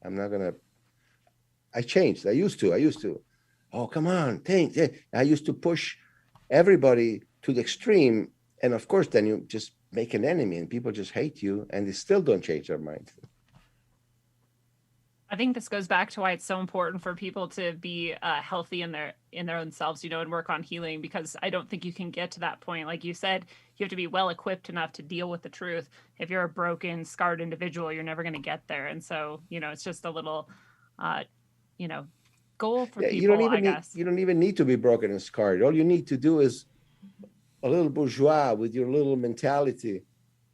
I'm not gonna. I changed. I used to. Oh, come on, think. I used to push everybody to the extreme, and of course, then you just make an enemy, and people just hate you, and they still don't change their mind. I think this goes back to why it's so important for people to be healthy in their own selves, you know, and work on healing. Because I don't think you can get to that point. Like you said, you have to be well equipped enough to deal with the truth. If you're a broken, scarred individual, you're never going to get there. And so, you know, it's just a little, uh, you know, goal for Yeah, people, I guess. you don't even need to be broken and scarred. All you need to do is a little bourgeois with your little mentality.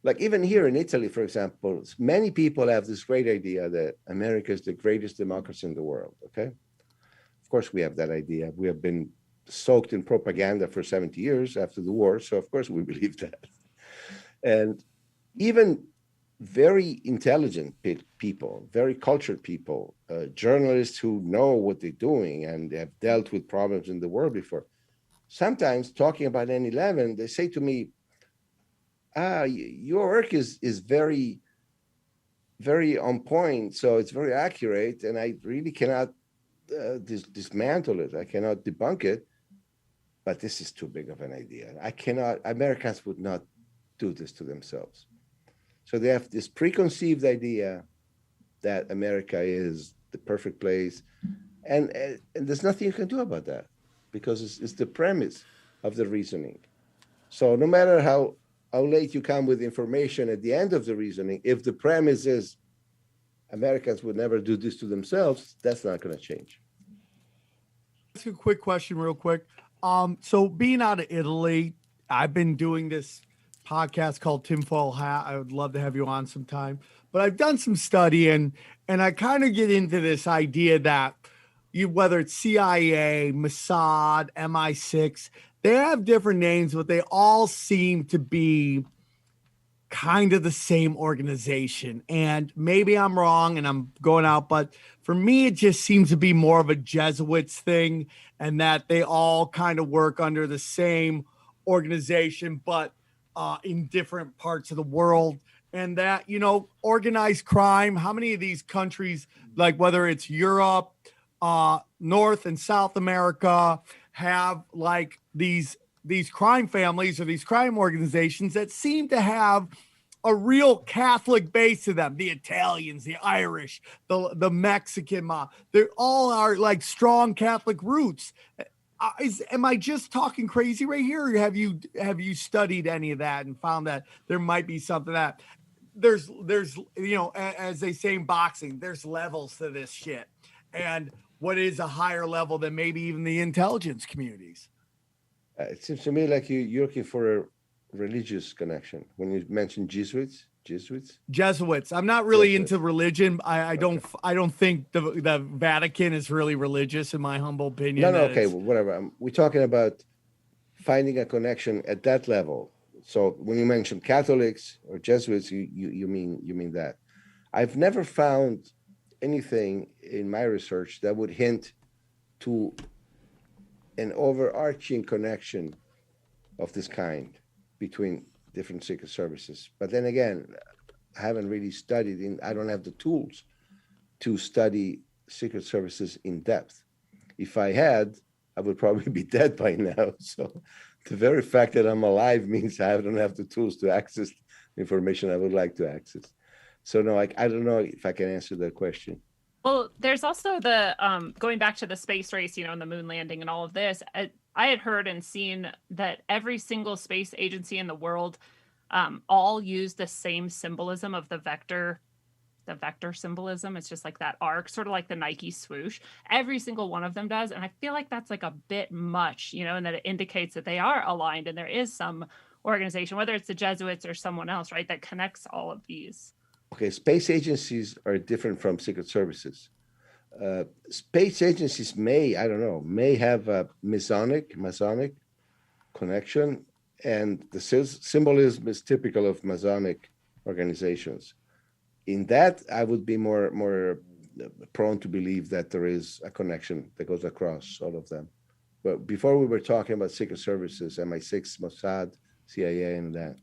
Like even here in Italy, for example, many people have this great idea that America is the greatest democracy in the world. Okay, of course we have that idea. We have been soaked in propaganda for 70 years after the war, so of course we believe that. And even very intelligent people, very cultured people, journalists who know what they're doing and have dealt with problems in the world before. Sometimes talking about 9/11, they say to me, your work is very on point, so it's very accurate, and I really cannot dismantle it. I cannot debunk it, but this is too big of an idea. I cannot. Americans would not do this to themselves. So they have this preconceived idea that America is the perfect place, and there's nothing you can do about that because it's the premise of the reasoning. So no matter how late you come with information at the end of the reasoning, if the premise is Americans would never do this to themselves, that's not going to change. Ask you a quick question, real quick. So being out of Italy, I've been doing this podcast called Tinfoil Hat. I would love to have you on sometime. But I've done some studying, and I kind of get into this idea that you, whether it's CIA, Mossad, MI6, they have different names, but they all seem to be kind of the same organization. And maybe I'm wrong and I'm going out, but for me, it just seems to be more of a Jesuits thing and that they all kind of work under the same organization, but in different parts of the world. And that, you know, organized crime, how many of these countries, like whether it's Europe, North and South America, have like these crime families or these crime organizations that seem to have a real Catholic base to them. The Italians, the Irish, the Mexican mob, they all are like strong Catholic roots. Am I just talking crazy right here, or have you studied any of that and found that there might be something that there's you know, as they say in boxing, there's levels to this shit, and what is a higher level than maybe even the intelligence communities? It seems to me like you're looking for a religious connection when you mentioned Jesuits, Jesuits. I'm not really into Jesuits. religion. Okay. I don't think the Vatican is really religious, in my humble No, opinion. no, That okay, it's well, whatever. We're talking about finding a connection at that level. So when you mention Catholics or Jesuits, you mean that. I've never found anything in my research that would hint to an overarching connection of this kind between different secret services. But then again, I haven't really studied in I don't have the tools to study secret services in depth. If I had, I would probably be dead by now. So the very fact that I'm alive means I don't have the tools to access the information I would like to access. So no, I don't know if I can answer that question. Well, there's also the going back to the space race, you know, and the moon landing and all of this. I had heard and seen that every single space agency in the world all use the same symbolism of the vector symbolism. It's just like that arc, sort of like the Nike swoosh. Every single one of them does. And I feel like that's like a bit much, you know, and that it indicates that they are aligned and there is some organization, whether it's the Jesuits or someone else, right, that connects all of these. Okay, space agencies are different from secret services. Space agencies I don't know, may have a Masonic connection, and the symbolism is typical of Masonic organizations. In that, I would be more prone to believe that there is a connection that goes across all of them. But before we were talking about secret services, MI6, Mossad, CIA, and that.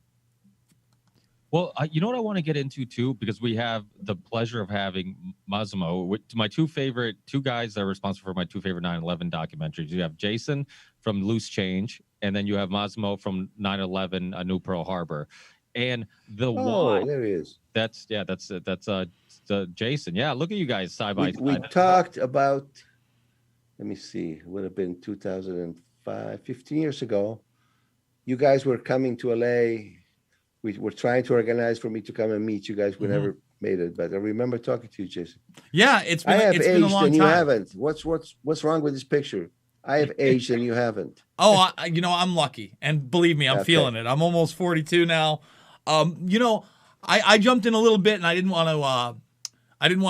Well, you know what I want to get into too, because we have the pleasure of having Massimo, my two guys that are responsible for my two favorite 9/11 documentaries. You have Jason from Loose Change, and then you have Massimo from 9/11, A New Pearl Harbor, and the why. Oh, there he is. That's Jason. Yeah, look at you guys side by We side. talked about, let me see, it would have been 2005, 15 years ago. You guys were coming to LA. We were trying to organize for me to come and meet you guys. We never made it, but I remember talking to you, Jason. Yeah, it's been a long and you time. haven't. What's wrong with this picture? I have aged and you haven't. Oh, I'm lucky, and believe me, I'm feeling it. I'm almost 42 now. I jumped in a little bit, and I didn't want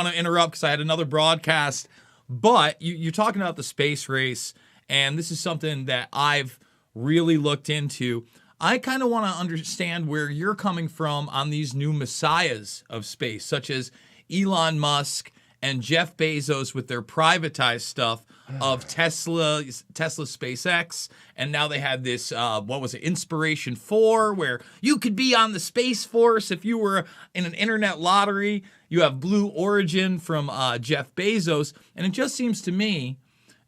to interrupt because I had another broadcast. But you're talking about the space race, and this is something that I've really looked into. I kind of want to understand where you're coming from on these new messiahs of space, such as Elon Musk and Jeff Bezos with their privatized stuff of Tesla SpaceX. And now they had this, Inspiration 4, where you could be on the Space Force if you were in an internet lottery. You have Blue Origin from Jeff Bezos. And it just seems to me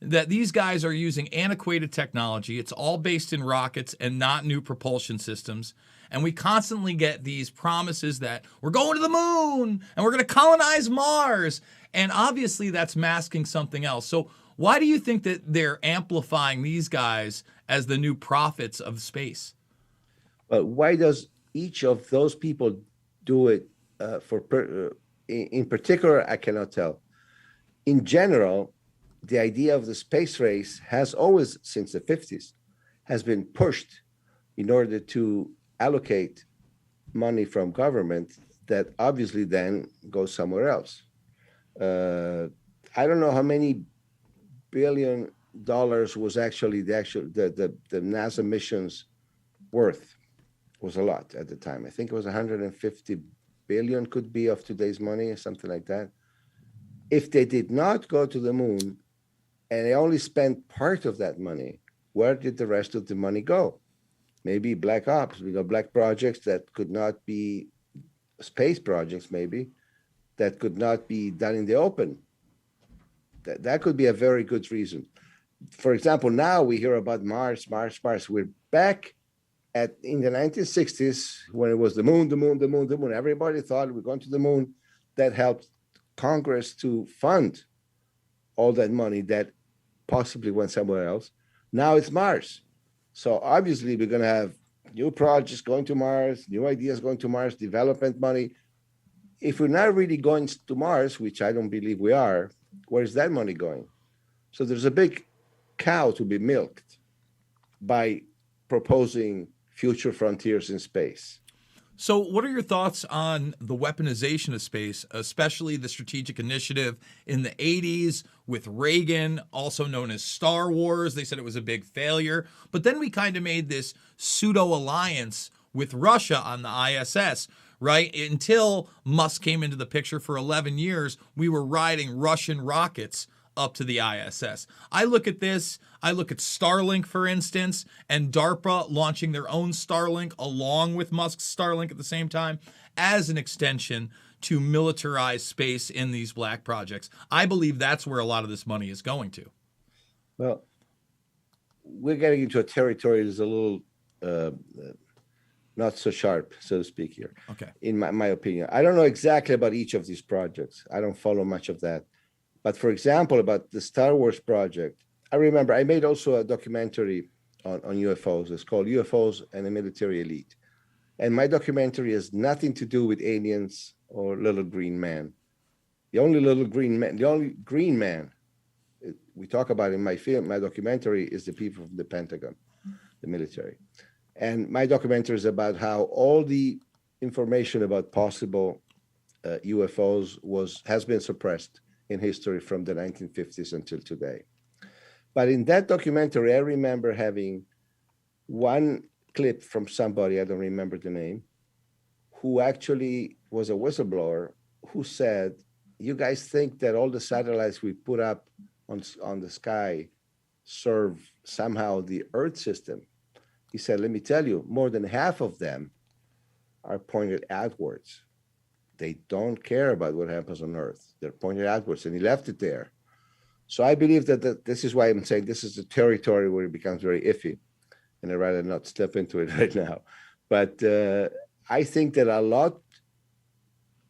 that these guys are using antiquated technology. It's all based in rockets and not new propulsion systems. And we constantly get these promises that we're going to the moon and we're going to colonize Mars. And obviously that's masking something else. So why do you think that they're amplifying these guys as the new prophets of space? But why does each of those people do it in particular? I cannot tell. In general, the idea of the space race has always, since the 50s, has been pushed in order to allocate money from government that obviously then goes somewhere else. I don't know how many $1 billion was actually the NASA missions worth. Was a lot at the time. I think it was 150 billion could be of today's money or something like that. If they did not go to the moon, and they only spent part of that money, where did the rest of the money go? Maybe black ops, black projects that could not be space projects, maybe, that could not be done in the open. That could be a very good reason. For example, now we hear about Mars. We're back in the 1960s when it was the moon. Everybody thought we're going to the moon. That helped Congress to fund all that money that possibly went somewhere else. Now it's Mars. So obviously we're going to have new projects going to Mars, new ideas going to Mars, development money. If we're not really going to Mars, which I don't believe we are, where's that money going? So there's a big cow to be milked by proposing future frontiers in space. So what are your thoughts on the weaponization of space, especially the strategic initiative in the 80s with Reagan, also known as Star Wars? They said it was a big failure. But then we kind of made this pseudo-alliance with Russia on the ISS, right? Until Musk came into the picture for 11 years, we were riding Russian rockets up to the ISS. I look at this, I look at Starlink, for instance, and DARPA launching their own Starlink along with Musk's Starlink at the same time as an extension to militarize space in these black projects. I believe that's where a lot of this money is going to. Well, we're getting into a territory that's a little not so sharp, so to speak here. Okay. In my opinion. I don't know exactly about each of these projects. I don't follow much of that. But for example, about the Star Wars project, I remember I made also a documentary on UFOs. It's called UFOs and the Military Elite. And my documentary has nothing to do with aliens or little green man. The only green man we talk about in my documentary is the people from the Pentagon, the military. And my documentary is about how all the information about possible UFOs has been suppressed in history from the 1950s until today. But in that documentary, I remember having one clip from somebody, I don't remember the name, who actually was a whistleblower who said, you guys think that all the satellites we put up on the sky serve somehow the Earth system? He said, let me tell you, more than half of them are pointed outwards. They don't care about what happens on Earth. They're pointed outwards, and he left it there. So I believe that this is why I'm saying this is a territory where it becomes very iffy, and I'd rather not step into it right now. But I think that a lot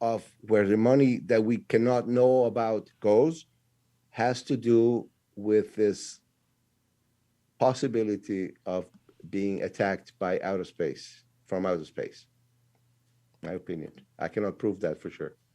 of where the money that we cannot know about goes has to do with this possibility of being attacked by outer space, from outer space. My opinion. I cannot prove that for sure.